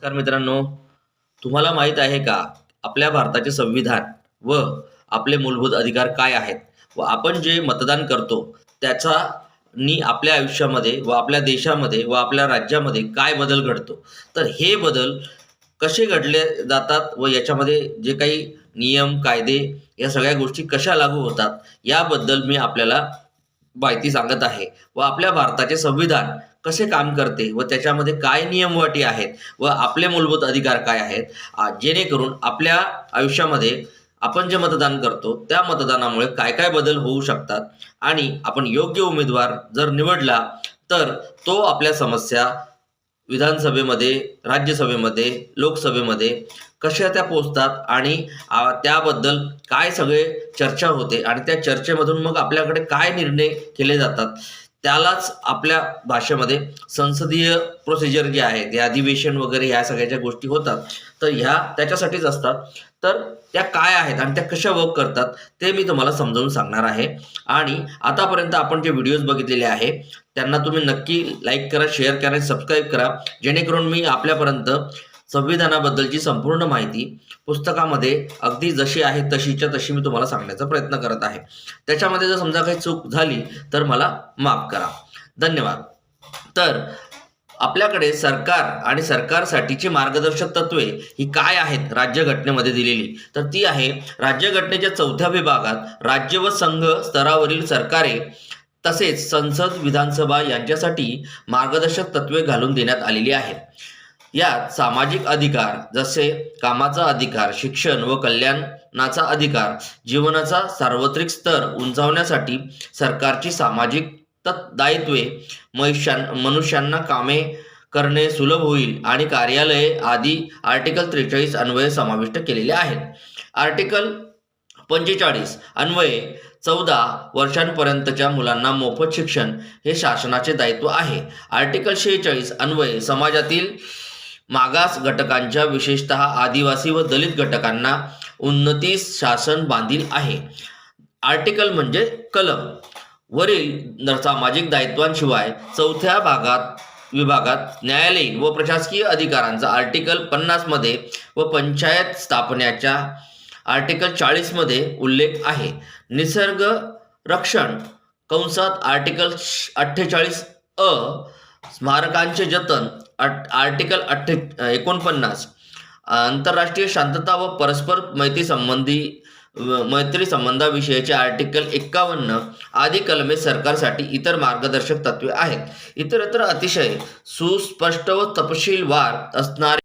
नमस्कार मित्रांनो, तुम्हाला माहीत आहे का आपल्या भारताचे संविधान व आपले मूलभूत अधिकार काय आहेत व आपण जे मतदान करतो त्याचा नी आपल्या आयुष्यामध्ये व आपल्या देशामध्ये व आपल्या राज्यामध्ये काय बदल घडतो. तर हे बदल कसे घडले जातात व याच्यामध्ये जे काही नियम, कायदे या सगळ्या गोष्टी कशा लागू होतात याबद्दल मी आपल्याला माहिती सांगत आहे व आपल्या भारताचे संविधान कसे काम करते व त्याच्यामध्ये काय नियम व अटी आहेत व आपले मूलभूत अधिकार काय आहेत, जेणेकरून आपल्या आयुष्यामध्ये आपण जे मतदान करतो त्या मतदानामुळे काय काय बदल होऊ शकतात आणि आपण योग्य उमेदवार जर निवडला तर तो आपल्या समस्या विधानसभेमध्ये, राज्यसभेमध्ये, लोकसभेमध्ये कशा त्या पोहोचतात आणि त्याबद्दल काय सगळे चर्चा होते आणि त्या चर्चेमधून मग आपल्याकडे काय निर्णय केले जातात, त्यालाच आपल्या भाषेमध्ये संसदीय प्रोसिजर जे आहे ते अधिवेशन वगैरे ह्या सगळ्या गोष्टी होतात. तर ह्या त्याच्यासाठीच असतात. तर त्या काय आहेत आणि त्या कशा वर्क करतात ते मी तुम्हाला समजावून सांगणार आहे. आणि आतापर्यंत आपण जे व्हिडिओज बघितलेले आहे त्यांना तुम्ही नक्की लाईक करा, शेअर करा, सबस्क्राईब करा, जेणेकरून मी आपल्यापर्यंत संविधानाबद्दलची संपूर्ण माहिती पुस्तकामध्ये अगदी जशी आहे तशीच्या तशी मी तुम्हाला सांगण्याचा प्रयत्न करत आहे. त्याच्यामध्ये जर समजा काही चूक झाली तर मला माफ करा. धन्यवाद. तर आपल्याकडे सरकार आणि सरकारसाठीची मार्गदर्शक तत्वे ही काय आहेत राज्यघटनेमध्ये दिलेली, तर ती आहे राज्यघटनेच्या 4थ्या विभागात राज्य व संघ स्तरावरील सरकारे तसेच संसद, विधानसभा यांच्यासाठी मार्गदर्शक तत्वे घालून देण्यात आलेली आहेत. यात सामाजिक अधिकार जसे कामाचा अधिकार, शिक्षण व कल्याणाचा अधिकार, जीवनाचा सार्वत्रिक स्तर उंचावण्यासाठी सरकारची सामाजिक दायित्वे, मनुष्यांना कामे करणे सुलभ होईल आणि कार्यालये आदी आर्टिकल 43 अन्वये समाविष्ट केलेले आहेत. आर्टिकल 45 अन्वये 14 वर्षांपर्यंतच्या मुलांना मोफत शिक्षण हे शासनाचे दायित्व आहे. आर्टिकल 46 अन्वये समाजातील मागास घटकांच्या विशेषतः आदिवासी व दलित घटकांना उन्नतीस शासन बांधील आहे. आर्टिकल म्हणजे कलम. वरील सामाजिक दायित्वांशिवाय 4थ्या विभागात न्यायालयीन व प्रशासकीय अधिकारांचा आर्टिकल 50 मध्ये व पंचायत स्थापनेच्या आर्टिकल 40 मध्ये उल्लेख आहे. निसर्ग रक्षण कंसात आर्टिकल 48 स्मारकांचे जतन आर्टिकल 49, आंतरराष्ट्रीय शांतता व परस्पर मैत्री संबंधाविषयीचे आर्टिकल 51 आदी कलमे सरकारसाठी इतर मार्गदर्शक तत्वे आहेत. इतरत्र अतिशय सुस्पष्ट व तपशीलवार असणारे